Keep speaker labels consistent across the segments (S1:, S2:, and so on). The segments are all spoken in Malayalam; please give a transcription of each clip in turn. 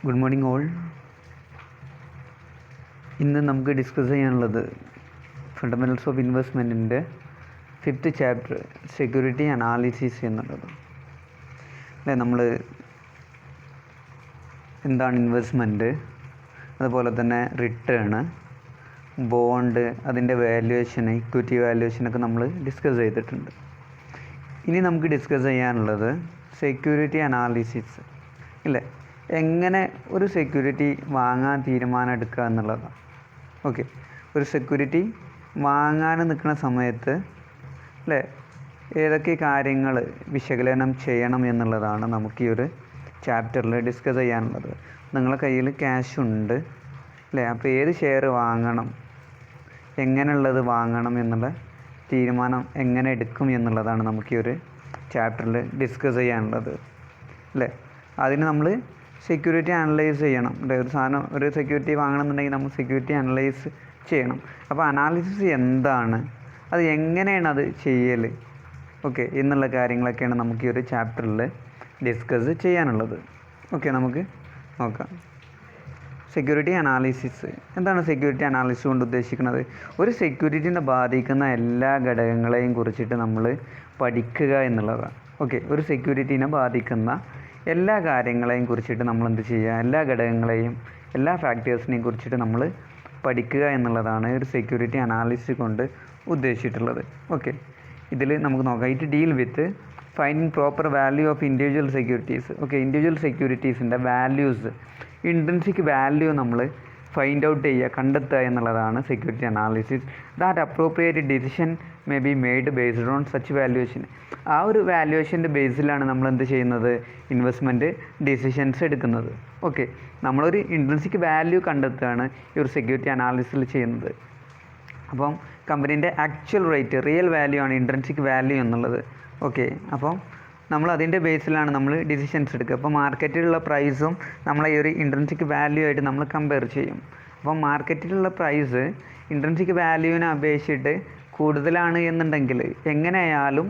S1: Good morning all. ഇന്ന് നമുക്ക് ഡിസ്കസ് ചെയ്യാനുള്ളത് ഫണ്ടമെൻ്റൽസ് ഓഫ് ഇൻവെസ്റ്റ്മെൻറ്റിൻ്റെ 5th ചാപ്റ്റർ സെക്യൂരിറ്റി അനാലിസിസ് എന്നുള്ളത്. അല്ലേ, നമ്മൾ എന്താണ് ഇൻവെസ്റ്റ്മെൻറ്റ്, അതുപോലെ തന്നെ റിട്ടേണ്, ബോണ്ട്, അതിൻ്റെ വാല്യുവേഷൻ, ഇക്വിറ്റി വാല്യുവേഷനൊക്കെ നമ്മൾ ഡിസ്കസ് ചെയ്തിട്ടുണ്ട്. ഇനി നമുക്ക് ഡിസ്കസ് ചെയ്യാനുള്ളത് സെക്യൂരിറ്റി അനാലിസിസ്. ഇല്ലേ, എങ്ങനെ ഒരു സെക്യൂരിറ്റി വാങ്ങാൻ തീരുമാനം എടുക്കുക എന്നുള്ളതാണ്. ഓക്കെ, ഒരു സെക്യൂരിറ്റി വാങ്ങാൻ നിൽക്കുന്ന സമയത്ത് അല്ലേ ഏതൊക്കെ കാര്യങ്ങൾ വിശകലനം ചെയ്യണം എന്നുള്ളതാണ് നമുക്ക് ഈ ഒരു ചാപ്റ്ററിൽ ഡിസ്കസ് ചെയ്യാനുള്ളത്. നിങ്ങളുടെ കയ്യിൽ ക്യാഷ് ഉണ്ട് അല്ലേ, അപ്പോൾ ഏത് ഷെയർ വാങ്ങണം, എങ്ങനെയുള്ളത് വാങ്ങണം എന്നുള്ള തീരുമാനം എങ്ങനെ എടുക്കും എന്നുള്ളതാണ് നമുക്ക് ഈ ഒരു ചാപ്റ്ററിൽ ഡിസ്കസ് ചെയ്യാനുള്ളത്. അല്ലേ, അതിന് നമ്മൾ സെക്യൂരിറ്റി അനലൈസ് ചെയ്യണം. അല്ലേ, ഒരു സാധനം, ഒരു സെക്യൂരിറ്റി വാങ്ങണമെന്നുണ്ടെങ്കിൽ നമ്മൾ സെക്യൂരിറ്റി അനലൈസ് ചെയ്യണം. അപ്പോൾ അനാലിസിസ് എന്താണ്, അത് എങ്ങനെയാണ് അത് ചെയ്യൽ, ഓക്കെ എന്നുള്ള കാര്യങ്ങളൊക്കെയാണ് നമുക്ക് ഈ ഒരു ചാപ്റ്ററിൽ ഡിസ്കസ് ചെയ്യാനുള്ളത്. ഓക്കെ, നമുക്ക് നോക്കാം. സെക്യൂരിറ്റി അനാലിസിസ് എന്താണ്? സെക്യൂരിറ്റി അനാലിസിസ് കൊണ്ട് ഉദ്ദേശിക്കുന്നത് ഒരു സെക്യൂരിറ്റിനെ ബാധിക്കുന്ന എല്ലാ ഘടകങ്ങളെയും കുറിച്ചിട്ട് നമ്മൾ പഠിക്കുക എന്നുള്ളതാണ്. ഓക്കെ, ഒരു സെക്യൂരിറ്റിനെ ബാധിക്കുന്ന എല്ലാ കാര്യങ്ങളെയും കുറിച്ചിട്ട് നമ്മൾ എന്ത് ചെയ്യുക, എല്ലാ ഘടകങ്ങളെയും എല്ലാ ഫാക്ടേഴ്സിനെയും കുറിച്ചിട്ട് നമ്മൾ പഠിക്കുക എന്നുള്ളതാണ് ഒരു സെക്യൂരിറ്റി അനാലിസിസ് കൊണ്ട് ഉദ്ദേശിച്ചിട്ടുള്ളത്. ഓക്കെ, ഇതിൽ നമുക്ക് നോക്കാം. It deal with finding proper value of individual securities. Okay, individual സെക്യൂരിറ്റീസിൻ്റെ വാല്യൂസ്, ഇൻട്രിൻസിക് വാല്യൂ നമ്മൾ ഫൈൻഡ് ഔട്ട് ചെയ്യുക, കണ്ടെത്തുക എന്നുള്ളതാണ് security analysis. That appropriate decision may be made based on such valuation. ആ ഒരു വാല്യുവേഷൻ്റെ ബേസിലാണ് നമ്മൾ എന്ത് ചെയ്യുന്നത്, ഇൻവെസ്റ്റ്മെൻറ്റ് ഡിസിഷൻസ് എടുക്കുന്നത്. ഓക്കെ, നമ്മളൊരു ഇൻട്രിൻസിക് വാല്യൂ കണ്ടെത്തുകയാണ് ഈ ഒരു സെക്യൂരിറ്റി അനാലിസിസിൽ ചെയ്യുന്നത്. അപ്പം കമ്പനീൻ്റെ ആക്ച്വൽ റേറ്റ്, റിയൽ വാല്യൂ ആണ് ഇൻട്രിൻസിക് വാല്യൂ എന്നുള്ളത്. ഓക്കെ, അപ്പം നമ്മൾ അതിൻ്റെ ബേസിലാണ് നമ്മൾ ഡിസിഷൻസ് എടുക്കുക. അപ്പോൾ മാർക്കറ്റിലുള്ള പ്രൈസും നമ്മളെ ഈ ഒരു ഇൻട്രിൻസിക് വാല്യൂ ആയിട്ട് നമ്മൾ കമ്പയർ ചെയ്യും. അപ്പം മാർക്കറ്റിലുള്ള പ്രൈസ് ഇൻട്രിൻസിക് വാല്യൂവിനെ അപേക്ഷിച്ചിട്ട് കൂടുതലാണ് എന്നുണ്ടെങ്കിൽ എങ്ങനെയായാലും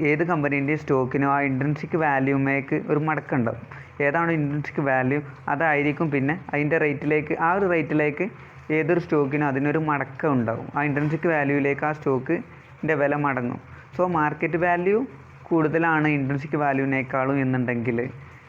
S1: ഏത് കമ്പനീൻ്റെ സ്റ്റോക്കിനോ ആ ഇൻട്രിൻസിക് വാല്യൂമേക്ക് ഒരു മടക്കുണ്ടാവും. ഏതാണ് ഇൻട്രിൻസിക് വാല്യൂ അതായിരിക്കും പിന്നെ അതിൻ്റെ റേറ്റിലേക്ക്, ആ ഒരു റേറ്റിലേക്ക് ഏതൊരു സ്റ്റോക്കിനും അതിനൊരു മടക്കം ഉണ്ടാവും. ആ ഇൻട്രിൻസിക് വാല്യൂവിലേക്ക് ആ സ്റ്റോക്കിൻ്റെ വില മടങ്ങും. സോ മാർക്കറ്റ് വാല്യൂ കൂടുതലാണ് ഇൻട്രിൻസിക് വാല്യൂവിനേക്കാളും എന്നുണ്ടെങ്കിൽ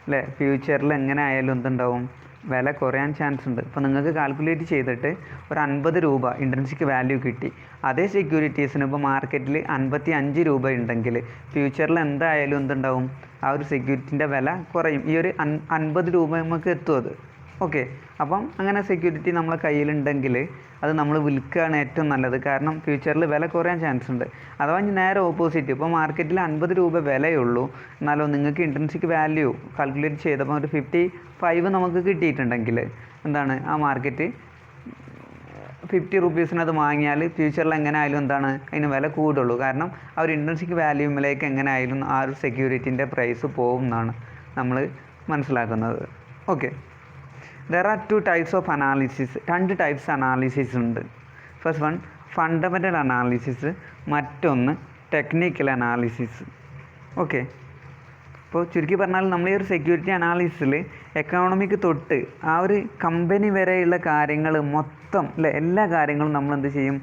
S1: അല്ലേ ഫ്യൂച്ചറിൽ എങ്ങനെ ആയാലും എന്തുണ്ടാവും, വില കുറയാൻ ചാൻസ് ഉണ്ട്. ഇപ്പോൾ നിങ്ങൾക്ക് കാൽക്കുലേറ്റ് ചെയ്തിട്ട് ഒരു 50 രൂപ ഇൻട്രിൻസിക് വാല്യൂ കിട്ടി. അതേ സെക്യൂരിറ്റീസിന് ഇപ്പോൾ മാർക്കറ്റിൽ 55 രൂപ ഉണ്ടെങ്കിൽ ഫ്യൂച്ചറിൽ എന്തായാലും എന്തുണ്ടാവും, ആ ഒരു സെക്യൂരിറ്റിൻ്റെ വില കുറയും. ഈ ഒരു 50 രൂപ നമുക്ക് എത്തും അത്. ഓക്കെ, അപ്പം അങ്ങനെ സെക്യൂരിറ്റി നമ്മളെ കയ്യിലുണ്ടെങ്കിൽ അത് നമ്മൾ വിൽക്കുകയാണ് ഏറ്റവും നല്ലത്. കാരണം ഫ്യൂച്ചറിൽ വില കുറയാൻ ചാൻസ് ഉണ്ട്. അഥവാ നേരെ ഓപ്പോസിറ്റ്, ഇപ്പോൾ മാർക്കറ്റിൽ 50 രൂപ വിലയുള്ളൂ, എന്നാലോ നിങ്ങൾക്ക് ഇൻട്രിൻസിക് വാല്യൂ കാൽക്കുലേറ്റ് ചെയ്തപ്പോൾ ഒരു 55 നമുക്ക് കിട്ടിയിട്ടുണ്ടെങ്കിൽ എന്താണ്, ആ മാർക്കറ്റ് 50 റുപ്പീസിന് അത് വാങ്ങിയാൽ ഫ്യൂച്ചറിൽ എങ്ങനെ ആയാലും എന്താണ് അതിന് വില കൂടുള്ളൂ. കാരണം ആ ഒരു ഇൻട്രിൻസിക് വാല്യൂമിലേക്ക് എങ്ങനെ ആയാലും ആ ഒരു സെക്യൂരിറ്റീൻ്റെ പ്രൈസ് പോകും എന്നാണ് നമ്മൾ മനസ്സിലാക്കുന്നത്. Okay, there are 2 types of analysis. 2 types analysis ഉണ്ട്. ഫസ്റ്റ് വൺ ഫണ്ടമെൻ്റൽ അനാലിസിസ്, മറ്റൊന്ന് ടെക്നിക്കൽ അനാലിസിസ്. ഓക്കെ, ഇപ്പോൾ ചുരുക്കി പറഞ്ഞാൽ നമ്മൾ ഈ ഒരു സെക്യൂരിറ്റി അനാലിസിസിൽ എക്കണോമിക്ക് തൊട്ട് ആ ഒരു കമ്പനി വരെയുള്ള കാര്യങ്ങൾ മൊത്തം അല്ലേ എല്ലാ കാര്യങ്ങളും നമ്മൾ എന്ത് ചെയ്യും,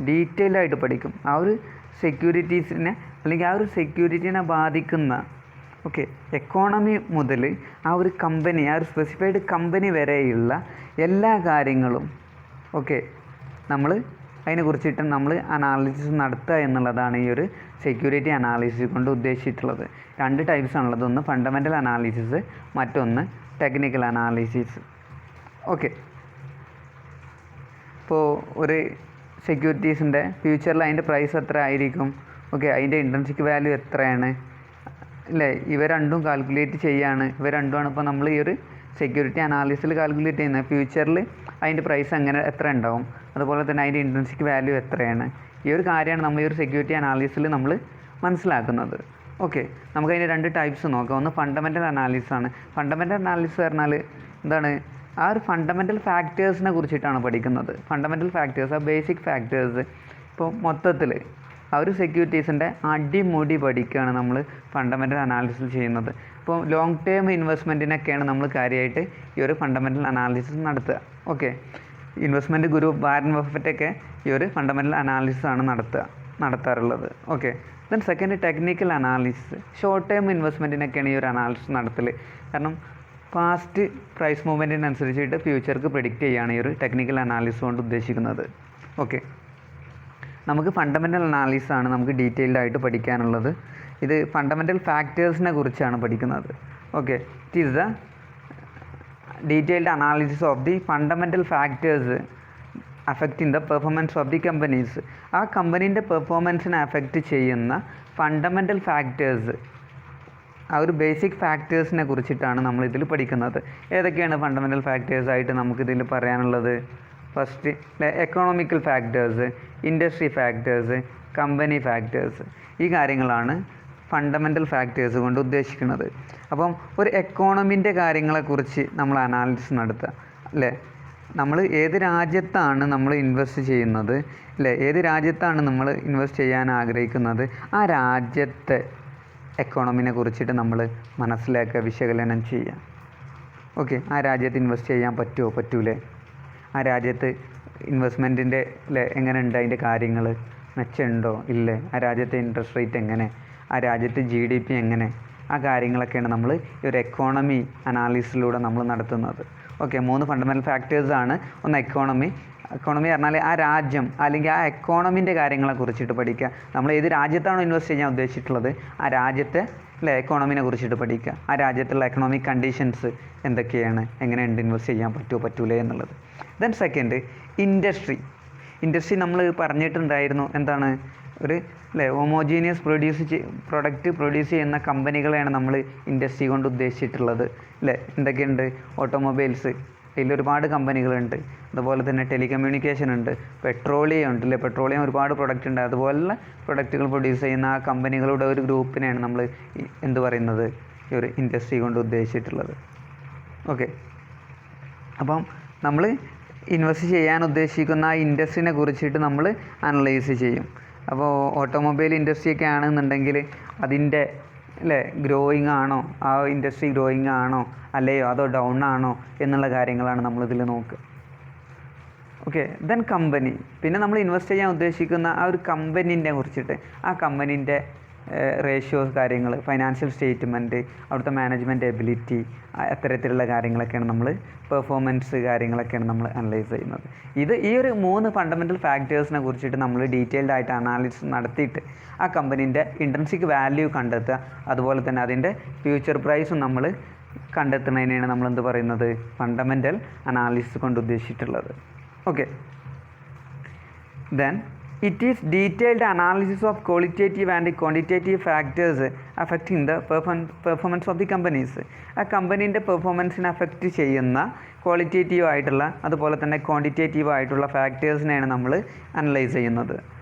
S1: ഡീറ്റെയിൽ ആയിട്ട് പഠിക്കും. ആ ഒരു സെക്യൂരിറ്റീസിനെ അല്ലെങ്കിൽ ആ ഒരു സെക്യൂരിറ്റീനെ ബാധിക്കുന്ന ഓക്കെ എക്കോണമി മുതൽ ആ ഒരു കമ്പനി, ആ ഒരു സ്പെസിഫൈഡ് കമ്പനി വരെയുള്ള എല്ലാ കാര്യങ്ങളും ഓക്കെ നമ്മൾ അതിനെക്കുറിച്ചിട്ട് നമ്മൾ അനാലിസിസ് നടത്തുക എന്നുള്ളതാണ് ഈ ഒരു സെക്യൂരിറ്റി അനാലിസിസ് കൊണ്ട് ഉദ്ദേശിച്ചിട്ടുള്ളത്. 2 ടൈപ്സ് ആണുള്ളത്. ഒന്ന് ഫണ്ടമെൻ്റൽ അനാലിസിസ്, മറ്റൊന്ന് ടെക്നിക്കൽ അനാലിസിസ്. ഓക്കെ, ഇപ്പോൾ ഒരു സെക്യൂരിറ്റീസിൻ്റെ ഫ്യൂച്ചറിൽ അതിൻ്റെ പ്രൈസ് എത്ര ആയിരിക്കും, ഓക്കെ അതിൻ്റെ ഇൻട്രിൻസിക് വാല്യൂ എത്രയാണ് അല്ലേ, ഇവ രണ്ടും കാൽക്കുലേറ്റ് ചെയ്യാണ്. ഇവ രണ്ടുമാണ് ഇപ്പോൾ നമ്മൾ ഈ ഒരു സെക്യൂരിറ്റി അനാലിസിസിൽ കാൽക്കുലേറ്റ് ചെയ്യുന്നത്. ഫ്യൂച്ചറിൽ അതിൻ്റെ പ്രൈസ് എത്ര ഉണ്ടാവും, അതുപോലെ തന്നെ അതിൻ്റെ ഇൻട്രിൻസിക് വാല്യൂ എത്രയാണ്. ഈ ഒരു കാര്യമാണ് നമ്മൾ ഈ ഒരു സെക്യൂരിറ്റി അനാലിസിസിൽ നമ്മൾ മനസ്സിലാക്കുന്നത്. ഓക്കെ, നമുക്കതിൻ്റെ 2 ടൈപ്സ് നോക്കാം. ഒന്ന് ഫണ്ടമെൻ്റൽ അനാലിസിസ് ആണ്. ഫണ്ടമെൻ്റൽ അനാലിസിസ് പറഞ്ഞാൽ എന്താണ്, ആ ഒരു ഫണ്ടമെൻ്റൽ ഫാക്ടേഴ്സിനെ കുറിച്ചിട്ടാണ് പഠിക്കുന്നത്. ഫണ്ടമെൻ്റൽ ഫാക്ടേഴ്സ്, ആ ബേസിക് ഫാക്ടേഴ്സ്. ഇപ്പോൾ മൊത്തത്തിൽ ആ ഒരു സെക്യൂരിറ്റീസിൻ്റെ അടിമുടി പഠിക്കുകയാണ് നമ്മൾ ഫണ്ടമെൻ്റൽ അനാലിസിസ് ചെയ്യുന്നത്. ഇപ്പോൾ ലോങ് ടേം ഇൻവെസ്റ്റ്മെൻറ്റിനൊക്കെയാണ് നമ്മൾ കാര്യമായിട്ട് ഈ ഒരു ഫണ്ടമെൻ്റൽ അനാലിസിസ് നടത്തുക. ഓക്കെ, ഇൻവെസ്റ്റ്മെൻറ്റ് ഗുരു വാരൻ ബഫറ്റൊക്കെ ഈ ഒരു ഫണ്ടമെൻ്റൽ അനാലിസിസ് ആണ് നടത്താറുള്ളത്. Okay, then second technical analysis. Short term ഇൻവെസ്റ്റ്മെൻറ്റിനൊക്കെയാണ് ഈ ഒരു അനാലിസിസ് നടത്തൽ. കാരണം പാസ്റ്റ് പ്രൈസ് മൂവ്മെൻറ്റിനനുസരിച്ചിട്ട് ഫ്യൂച്ചർക്ക് പ്രെഡിക്റ്റ് ചെയ്യുകയാണ് ഈ ഒരു ടെക്നിക്കൽ അനാലിസിസ് കൊണ്ട് ഉദ്ദേശിക്കുന്നത്. ഓക്കെ, നമുക്ക് ഫണ്ടമെൻ്റൽ അനാലിസിസ് ആണ് നമുക്ക് ഡീറ്റെയിൽഡ് ആയിട്ട് പഠിക്കാനുള്ളത്. ഇത് ഫണ്ടമെൻ്റൽ ഫാക്ടേഴ്സിനെ കുറിച്ചാണ് പഠിക്കുന്നത്. Okay, it is the detailed analysis of the fundamental factors affecting the performance of the companies. ആ കമ്പനീൻ്റെ പെർഫോമൻസിനെ അഫക്റ്റ് ചെയ്യുന്ന ഫണ്ടമെൻ്റൽ ഫാക്ടേഴ്സ്, ആ ഒരു ബേസിക് ഫാക്ടേഴ്സിനെ കുറിച്ചിട്ടാണ് നമ്മളിതിൽ പഠിക്കുന്നത്. ഏതൊക്കെയാണ് ഫണ്ടമെൻ്റൽ ഫാക്ടേഴ്സായിട്ട് നമുക്കിതിൽ പറയാനുള്ളത്? First economical factors, industry factors, company factors. ഈ കാര്യങ്ങളാണ് ഫണ്ടമെൻ്റൽ ഫാക്ടേഴ്സ് കൊണ്ട് ഉദ്ദേശിക്കുന്നത്. അപ്പം ഒരു എക്കോണമിൻ്റെ കാര്യങ്ങളെക്കുറിച്ച് നമ്മൾ അനാലിസിസ് നടത്തുക അല്ലേ. നമ്മൾ ഏത് രാജ്യത്താണ് നമ്മൾ ഇൻവെസ്റ്റ് ചെയ്യുന്നത് അല്ലേ, ഏത് രാജ്യത്താണ് നമ്മൾ ഇൻവെസ്റ്റ് ചെയ്യാൻ ആഗ്രഹിക്കുന്നത്, ആ രാജ്യത്തെ എക്കോണമിനെ കുറിച്ചിട്ട് നമ്മൾ മനസ്സിലാക്കുക, വിശകലനം ചെയ്യുക. ഓക്കെ, ആ രാജ്യത്ത് ഇൻവെസ്റ്റ് ചെയ്യാൻ പറ്റുമോ പറ്റൂലേ, ആ രാജ്യത്ത് ഇൻവെസ്റ്റ്മെൻറ്റിൻ്റെ എങ്ങനെയുണ്ട്, അതിൻ്റെ കാര്യങ്ങൾ മെച്ചമുണ്ടോ ഇല്ലേ, ആ രാജ്യത്തെ ഇൻട്രസ്റ്റ് റേറ്റ് എങ്ങനെ, ആ രാജ്യത്തെ GDP എങ്ങനെ, ആ കാര്യങ്ങളൊക്കെയാണ് നമ്മൾ ഈ ഒരു എക്കോണമി അനാലിസിസിലൂടെ നമ്മൾ നടത്തുന്നത്. ഓക്കെ, 3 ഫണ്ടമെൻ്റൽ ഫാക്ടേഴ്സാണ്. ഒന്ന് എക്കോണമി പറഞ്ഞാൽ ആ രാജ്യം അല്ലെങ്കിൽ ആ എക്കോണമിൻ്റെ കാര്യങ്ങളെ കുറിച്ചിട്ട് പഠിക്കുക. നമ്മൾ ഏത് രാജ്യത്താണോ ഇൻവെസ്റ്റ് ചെയ്യാൻ ഉദ്ദേശിച്ചിട്ടുള്ളത് ആ രാജ്യത്തെ എക്കോണമിനെ കുറിച്ചിട്ട് പഠിക്കുക. ആ രാജ്യത്തുള്ള എക്കണോമിക് കണ്ടീഷൻസ് എന്തൊക്കെയാണ്, എങ്ങനെയുണ്ട്, ഇൻവെസ്റ്റ് ചെയ്യാൻ പറ്റുമോ പറ്റൂലേ എന്നുള്ളത്. ദെൻ സെക്കൻഡ് ഇൻഡസ്ട്രി നമ്മൾ പറഞ്ഞിട്ടുണ്ടായിരുന്നു. എന്താണ് ഒരു ഹോമോജീനിയസ് പ്രൊഡക്റ്റ് പ്രൊഡ്യൂസ് ചെയ്യുന്ന കമ്പനികളെയാണ് നമ്മൾ ഇൻഡസ്ട്രി കൊണ്ട് ഉദ്ദേശിച്ചിട്ടുള്ളത് അല്ലേ. എന്തൊക്കെയുണ്ട്? ഓട്ടോമൊബൈൽസ്, അതിലൊരുപാട് കമ്പനികളുണ്ട്. അതുപോലെ തന്നെ ടെലികമ്മ്യൂണിക്കേഷൻ ഉണ്ട്, പെട്രോളിയം ഉണ്ട് അല്ലേ, പെട്രോളിയം ഒരുപാട് പ്രൊഡക്റ്റ് ഉണ്ട്. അതുപോലുള്ള പ്രൊഡക്റ്റുകൾ പ്രൊഡ്യൂസ് ചെയ്യുന്ന ആ കമ്പനികളുടെ ഒരു ഗ്രൂപ്പിനെയാണ് നമ്മൾ എന്ത് പറയുന്നത്, ഈ ഒരു ഇൻഡസ്ട്രി കൊണ്ട് ഉദ്ദേശിച്ചിട്ടുള്ളത്. ഓക്കെ, അപ്പം നമ്മൾ ഇൻവെസ്റ്റ് ചെയ്യാൻ ഉദ്ദേശിക്കുന്ന ആ ഇൻഡസ്ട്രീനെ കുറിച്ചിട്ട് നമ്മൾ അനലൈസ് ചെയ്യും. അപ്പോൾ ഓട്ടോമൊബൈൽ ഇൻഡസ്ട്രിയൊക്കെ ആണെന്നുണ്ടെങ്കിൽ അതിൻ്റെ ഗ്രോയിങ് ആണോ, ആ ഇൻഡസ്ട്രി ഗ്രോയിങ് ആണോ അല്ലയോ, അതോ ഡൗൺ ആണോ എന്നുള്ള കാര്യങ്ങളാണ് നമ്മളിതിൽ നോക്കുക. Okay, then company. പിന്നെ നമ്മൾ ഇൻവെസ്റ്റ് ചെയ്യാൻ ഉദ്ദേശിക്കുന്ന ആ ഒരു കമ്പനീനെ കുറിച്ചിട്ട്, ആ കമ്പനീൻ്റെ റേഷ്യോസ് കാര്യങ്ങൾ, ഫൈനാൻഷ്യൽ സ്റ്റേറ്റ്മെൻറ്റ്, അവിടുത്തെ മാനേജ്മെൻറ്റ് എബിലിറ്റി, അത്തരത്തിലുള്ള കാര്യങ്ങളൊക്കെയാണ് നമ്മൾ പെർഫോമൻസ് കാര്യങ്ങളൊക്കെയാണ് നമ്മൾ അനലൈസ് ചെയ്യുന്നത്. ഈ ഒരു 3 ഫണ്ടമെൻ്റൽ ഫാക്ടേഴ്സിനെ കുറിച്ചിട്ട് നമ്മൾ ഡീറ്റെയിൽഡ് ആയിട്ട് അനാലിസിസ് നടത്തിയിട്ട് ആ കമ്പനീൻ്റെ ഇൻട്രിൻസിക് വാല്യൂ കണ്ടെത്തുക, അതുപോലെ തന്നെ അതിൻ്റെ ഫ്യൂച്ചർ പ്രൈസും നമ്മൾ കണ്ടെത്തുന്നതിനെയാണ് നമ്മൾ എന്ത് പറയുന്നത്, ഫണ്ടമെൻ്റൽ അനാലിസിസ് കൊണ്ട് ഉദ്ദേശിച്ചിട്ടുള്ളത്. Okay, then it is detailed analysis of qualitative and quantitative factors affecting the performance of the companies. ആ കമ്പനീൻ്റെ പെർഫോമൻസിനെ അഫക്റ്റ് ചെയ്യുന്ന ക്വാളിറ്റേറ്റീവ് ആയിട്ടുള്ള അതുപോലെ തന്നെ ക്വാണ്ടിറ്റേറ്റീവ് ആയിട്ടുള്ള ഫാക്ടേഴ്സിനെയാണ് നമ്മൾ അനലൈസ് ചെയ്യുന്നത്.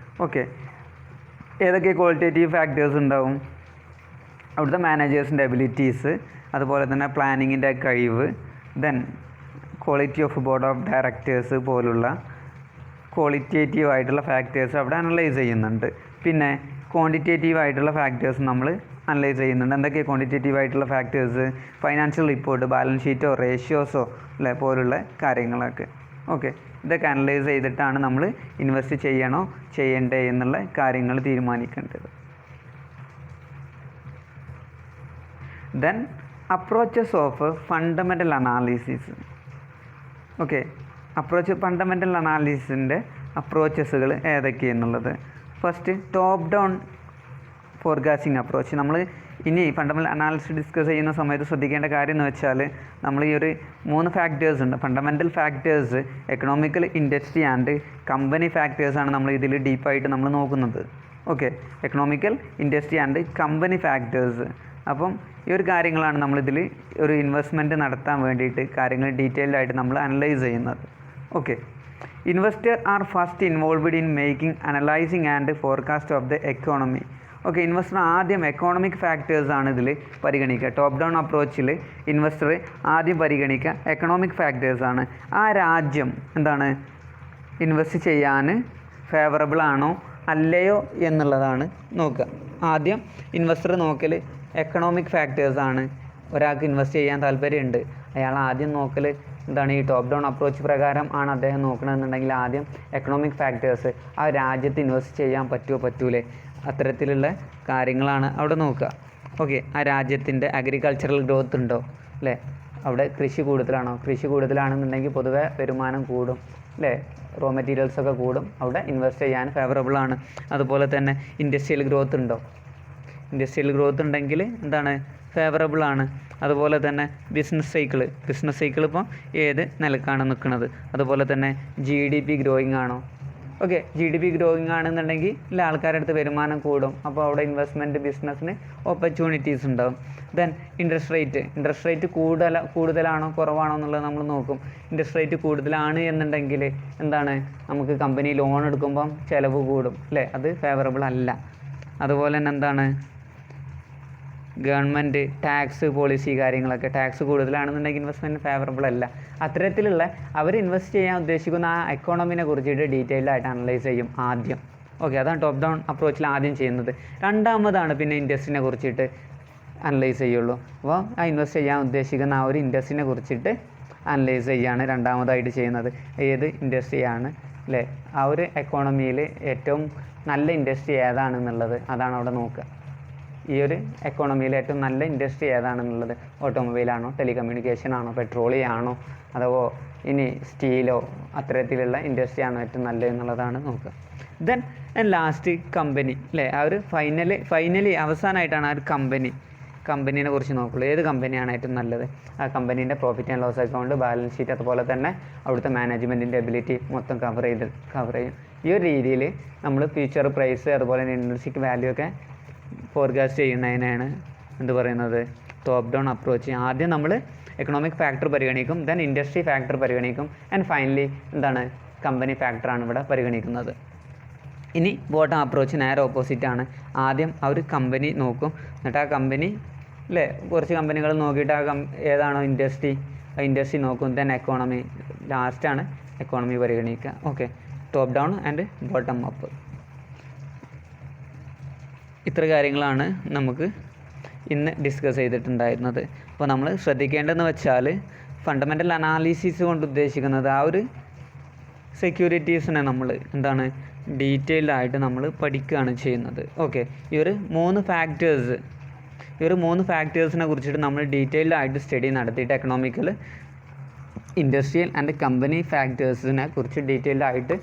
S1: ഓക്കെ, ഏതൊക്കെ ക്വാളിറ്റേറ്റീവ് ഫാക്ടേഴ്സ് ഉണ്ടാവും? അവിടുത്തെ മാനേജേഴ്സിൻ്റെ എബിലിറ്റീസ്, അതുപോലെ തന്നെ പ്ലാനിങ്ങിൻ്റെ കഴിവ്, then quality of board of directors പോലുള്ള ക്വാളിറ്റേറ്റീവ് ആയിട്ടുള്ള ഫാക്ടേഴ്സ് അവിടെ അനലൈസ് ചെയ്യുന്നുണ്ട്. പിന്നെ ക്വാണ്ടിറ്റേറ്റീവ് ആയിട്ടുള്ള ഫാക്ടേഴ്സ് നമ്മൾ അനലൈസ് ചെയ്യുന്നുണ്ട്. എന്തൊക്കെയാണ് ക്വാണ്ടിറ്റേറ്റീവ് ആയിട്ടുള്ള ഫാക്ടേഴ്സ്? ഫൈനാൻഷ്യൽ റിപ്പോർട്ട്, ബാലൻസ് ഷീറ്റോ റേഷ്യോസോ പോലുള്ള കാര്യങ്ങളൊക്കെ. ഓക്കെ, ഇതൊക്കെ അനലൈസ് ചെയ്തിട്ടാണ് നമ്മൾ ഇൻവെസ്റ്റ് ചെയ്യണോ ചെയ്യണ്ടേ എന്നുള്ള കാര്യങ്ങൾ തീരുമാനിക്കേണ്ടത്. Then approaches of fundamental analysis. Okay, fundamental അനാലിസിസിൻ്റെ അപ്രോച്ചസുകൾ ഏതൊക്കെയെന്നുള്ളത്. First top down forecasting approach. നമ്മൾ ഇനി ഫണ്ടമെൻ്റൽ അനാലിസിസ് ഡിസ്കസ് ചെയ്യുന്ന സമയത്ത് ശ്രദ്ധിക്കേണ്ട കാര്യം എന്ന് വെച്ചാൽ നമ്മൾ ഈ ഒരു 3 ഫാക്ടേഴ്സ് ഉണ്ട്. Fundamental factors, economical, industry and company ഫാക്ടേഴ്സാണ് നമ്മൾ ഇതിൽ ഡീപ്പായിട്ട് നമ്മൾ നോക്കുന്നത്. Okay, economical, industry and company factors. അപ്പം ഈ ഒരു കാര്യങ്ങളാണ് നമ്മളിതിൽ ഒരു ഇൻവെസ്റ്റ്മെൻറ്റ് നടത്താൻ വേണ്ടിയിട്ട് കാര്യങ്ങൾ ഡീറ്റെയിൽഡ് ആയിട്ട് നമ്മൾ അനലൈസ് ചെയ്യുന്നത്. Okay, investor are first involved in making, analysing and forecast of the economy. Okay, investor ആദ്യം എക്കോണമിക് ഫാക്ടേഴ്സാണ് ഇതിൽ പരിഗണിക്കുക. ടോപ്പ് ഡൗൺ അപ്രോച്ചിൽ ഇൻവെസ്റ്റർ ആദ്യം പരിഗണിക്കുക എക്കണോമിക് ഫാക്ടേഴ്സാണ്. ആ രാജ്യം എന്താണ് ഇൻവെസ്റ്റ് ചെയ്യാൻ ഫേവറബിൾ ആണോ അല്ലയോ എന്നുള്ളതാണ് നോക്കുക. ആദ്യം ഇൻവെസ്റ്റർ നോക്കൽ എക്കണോമിക് ഫാക്ടേഴ്സാണ്. ഒരാൾക്ക് ഇൻവെസ്റ്റ് ചെയ്യാൻ താല്പര്യമുണ്ട്, അയാൾ ആദ്യം നോക്കൽ എന്താണ്, ഈ ടോപ്പ് ഡൗൺ അപ്രോച്ച് പ്രകാരം ആണ് അദ്ദേഹം നോക്കണമെന്നുണ്ടെങ്കിൽ ആദ്യം എക്കണോമിക് ഫാക്ടേഴ്സ്, ആ രാജ്യത്ത് ഇൻവെസ്റ്റ് ചെയ്യാൻ പറ്റൂലേ, അത്തരത്തിലുള്ള കാര്യങ്ങളാണ് അവിടെ നോക്കുക. ഓക്കെ, ആ രാജ്യത്തിൻ്റെ അഗ്രികൾച്ചറൽ ഗ്രോത്ത് ഉണ്ടോ അല്ലേ, അവിടെ കൃഷി കൂടുതലാണോ, കൃഷി കൂടുതലാണെന്നുണ്ടെങ്കിൽ പൊതുവെ വരുമാനം കൂടും അല്ലേ, റോ മെറ്റീരിയൽസൊക്കെ കൂടും, അവിടെ ഇൻവെസ്റ്റ് ചെയ്യാൻ ഫേവറബിളാണ്. അതുപോലെ തന്നെ ഇൻഡസ്ട്രിയൽ ഗ്രോത്ത് ഉണ്ടോ, ഇൻഡസ്ട്രിയൽ ഗ്രോത്ത് ഉണ്ടെങ്കിൽ എന്താണ് ഫേവറബിളാണ്. അതുപോലെ തന്നെ ബിസിനസ് സൈക്കിൾ ഇപ്പോൾ ഏത് നിലക്കാണ് നിൽക്കുന്നത്. അതുപോലെ തന്നെ GDP ഗ്രോയിങ് ആണോ, ഓക്കെ, GDP ഗ്രോയിങ് ആണെന്നുണ്ടെങ്കിൽ എല്ലാ ആൾക്കാരുടെ അടുത്ത് വരുമാനം കൂടും, അപ്പോൾ അവിടെ ഇൻവെസ്റ്റ്മെൻറ്റ് ബിസിനസ്സിന് ഓപ്പർച്യൂണിറ്റീസ് ഉണ്ടാകും. ദെൻ ഇൻട്രസ്റ്റ് റേറ്റ് കൂടുതലാണോ കുറവാണോ എന്നുള്ളത് നമ്മൾ നോക്കും. ഇൻട്രസ്റ്റ് റേറ്റ് കൂടുതലാണ് എന്നുണ്ടെങ്കിൽ എന്താണ്, നമുക്ക് കമ്പനി ലോൺ എടുക്കുമ്പം ചിലവ് കൂടും അല്ലേ, അത് ഫേവറബിൾ അല്ല. അതുപോലെ തന്നെ എന്താണ്, ഗവൺമെൻറ് ടാക്സ് പോളിസി കാര്യങ്ങളൊക്കെ, ടാക്സ് കൂടുതലാണെന്നുണ്ടെങ്കിൽ ഇൻവെസ്റ്റ്മെൻറ്റ് ഫേവറബിൾ അല്ല. അത്തരത്തിലുള്ള അവർ ഇൻവെസ്റ്റ് ചെയ്യാൻ ഉദ്ദേശിക്കുന്ന ആ എക്കോണമിനെ കുറിച്ചിട്ട് ഡീറ്റെയിൽഡ് ആയിട്ട് അനലൈസ് ചെയ്യും ആദ്യം. ഓക്കെ, അതാണ് ടോപ്പ് ഡൗൺ അപ്രോച്ചിൽ ആദ്യം ചെയ്യുന്നത്. രണ്ടാമതാണ് പിന്നെ ഇൻഡസ്ട്രീനെ കുറിച്ചിട്ട് അനലൈസ് ചെയ്യുള്ളൂ. അപ്പോൾ ആ ഇൻവെസ്റ്റ് ചെയ്യാൻ ഉദ്ദേശിക്കുന്ന ആ ഒരു ഇൻഡസ്ട്രീനെ കുറിച്ചിട്ട് അനലൈസ് ചെയ്യുകയാണ് രണ്ടാമതായിട്ട് ചെയ്യുന്നത്. ഏത് ഇൻഡസ്ട്രിയാണ് അല്ലേ, ആ ഒരു എക്കോണമിയിൽ ഏറ്റവും നല്ല ഇൻഡസ്ട്രി ഏതാണെന്നുള്ളത് അതാണ് അവിടെ നോക്കുക. ഈ ഒരു എക്കോണമിയിൽ ഏറ്റവും നല്ല ഇൻഡസ്ട്രി ഏതാണെന്നുള്ളത്, ഓട്ടോമൊബൈലാണോ, ടെലികമ്മ്യൂണിക്കേഷൻ ആണോ, പെട്രോളിയം ആണോ, അതോ ഇനി സ്റ്റീലോ, അത്തരത്തിലുള്ള ഇൻഡസ്ട്രി ആണോ ഏറ്റവും നല്ലത് എന്നുള്ളതാണ് നോക്കുക. ദെൻ ലാസ്റ്റ് കമ്പനി അല്ലേ, ആ ഒരു ഫൈനലി അവസാനമായിട്ടാണ് ആ ഒരു കമ്പനീനെ കുറിച്ച് നോക്കുള്ളൂ. ഏത് കമ്പനിയാണ് ഏറ്റവും നല്ലത്, ആ കമ്പനീൻ്റെ profit and loss account, balance sheet, അതുപോലെ തന്നെ അവിടുത്തെ മാനേജ്മെൻറ്റിൻ്റെ എബിലിറ്റി മൊത്തം കവർ ചെയ്യും. ഈ ഒരു രീതിയിൽ നമ്മൾ ഫ്യൂച്ചർ പ്രൈസ് അതുപോലെ തന്നെ ഇൻട്രിൻസിക് വാല്യൂ ഒക്കെ ഫോർകാസ്റ്റ് ചെയ്യുന്നതിനാണ് എന്ത് പറയുന്നത്, ടോപ്പ് ഡൗൺ അപ്രോച്ച്. ആദ്യം നമ്മൾ എക്കണോമിക് ഫാക്ടർ പരിഗണിക്കും, ദെൻ ഇൻഡസ്ട്രി ഫാക്ടർ പരിഗണിക്കും, ആൻഡ് ഫൈനലി എന്താണ്, കമ്പനി ഫാക്ടറാണ് ഇവിടെ പരിഗണിക്കുന്നത്. ഇനി ബോട്ടം അപ്രോച്ച് നേരെ ഓപ്പോസിറ്റാണ്. ആദ്യം ആ ഒരു കമ്പനി നോക്കും, എന്നിട്ട് ആ കമ്പനി അല്ലേ, കുറച്ച് കമ്പനികൾ നോക്കിയിട്ട് ഏതാണോ ഇൻഡസ്ട്രി, ആ ഇൻഡസ്ട്രി നോക്കും, ദെൻ എക്കോണമി, ലാസ്റ്റാണ് എക്കോണമി പരിഗണിക്കുക. Okay, top down and bottom up. ഇത്ര കാര്യങ്ങളാണ് നമുക്ക് ഇന്ന് ഡിസ്കസ് ചെയ്തിട്ടുണ്ടായിരുന്നത്. അപ്പോൾ നമ്മൾ ശ്രദ്ധിക്കേണ്ടതെന്ന് വെച്ചാൽ ഫണ്ടമെൻ്റൽ അനാലിസിസ് കൊണ്ട് ഉദ്ദേശിക്കുന്നത് ആ ഒരു സെക്യൂരിറ്റീസിനെ നമ്മൾ എന്താണ് ഡീറ്റെയിൽഡ് ആയിട്ട് നമ്മൾ പഠിക്കുകയാണ് ചെയ്യുന്നത്. ഓക്കെ, ഈ ഒരു മൂന്ന് ഫാക്ടേഴ്സിനെ കുറിച്ചിട്ട് നമ്മൾ ഡീറ്റെയിൽഡ് ആയിട്ട് സ്റ്റഡി നടത്തിയിട്ട് എക്കണോമിക്കൽ, ഇൻഡസ്ട്രിയൽ ആൻഡ് കമ്പനി ഫാക്ടേഴ്സിനെ കുറിച്ച് ഡീറ്റെയിൽഡ് ആയിട്ട്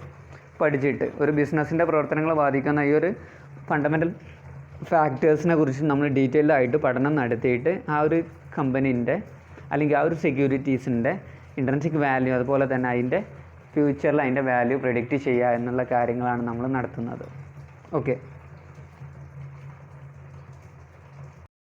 S1: പഠിച്ചിട്ട് ഒരു ബിസിനസ്സിൻ്റെ പ്രവർത്തനങ്ങളെ ബാധിക്കുന്ന ഈ ഒരു ഫണ്ടമെൻ്റൽ ഫാക്ടേഴ്സിനെ കുറിച്ച് നമ്മൾ ഡീറ്റെയിൽഡ് ആയിട്ട് പഠനം നടത്തിയിട്ട് ആ ഒരു കമ്പനീൻ്റെ അല്ലെങ്കിൽ ആ ഒരു സെക്യൂരിറ്റീസിൻ്റെ ഇൻട്രിൻസിക് വാല്യൂ, അതുപോലെ തന്നെ അതിൻ്റെ ഫ്യൂച്ചറിൽ അതിൻ്റെ വാല്യൂ പ്രെഡിക്റ്റ് ചെയ്യുക എന്നുള്ള കാര്യങ്ങളാണ് നമ്മൾ നടത്തുന്നത്. ഓക്കെ.